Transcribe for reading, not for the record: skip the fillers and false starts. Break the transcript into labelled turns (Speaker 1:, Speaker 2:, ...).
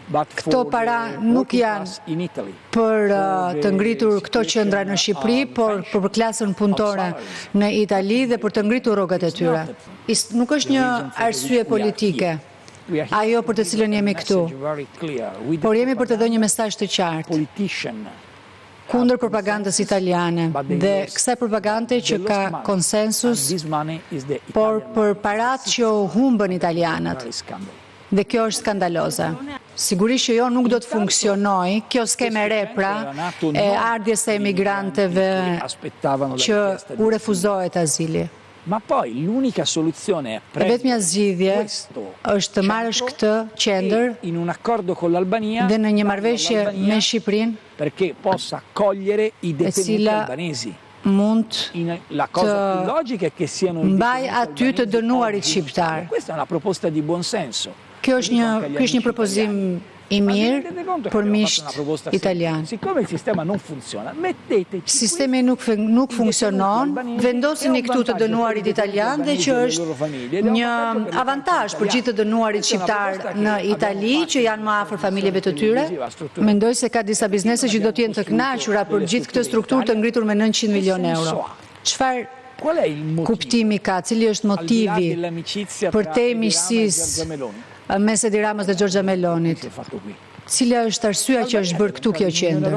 Speaker 1: Këto para nuk janë për të ngritur këto qendra në Shqipëri, por për klasën punëtore në Itali dhe për të ngritur rrogat e tyre. Nuk është një arsye politike, ajo për të cilën jemi këtu, por jemi për të dhënë një mesazh të qartë kundër propagandës italiane dhe kësaj propagande që ka konsensus, por për parat që u humbën italianët. Dhe kjo është skandaloze. Sigurisht që jo nuk do të funksionoj, kjo skeme re pra e ardhjes së emigranteve që u refuzohet azili. Vetmja zgjidhje është të marrësh këtë qendër dhe në një marrëveshje me Shqipërinë, e cila mund të mbaj aty të dënuarit shqiptar. Kjo është një propozim i mirë për miqt italian. Sistemi nuk funksionon, vendosini këtu të dënuarit italian dhe që është një avantazh për gjithë të dënuarit shqiptar në Itali që janë më afër familjeve të tyre. Mendoj se ka disa biznese që do të jenë të kënaqura për gjithë këtë strukturë të ngritur me 900 milion euro. Çfarë kuptimi ka, cili është motivi për te miqësisë mes Edi Ramës dhe Giorgia Melonit? Cila është arsyeja që është bërë këtu kjo qendër?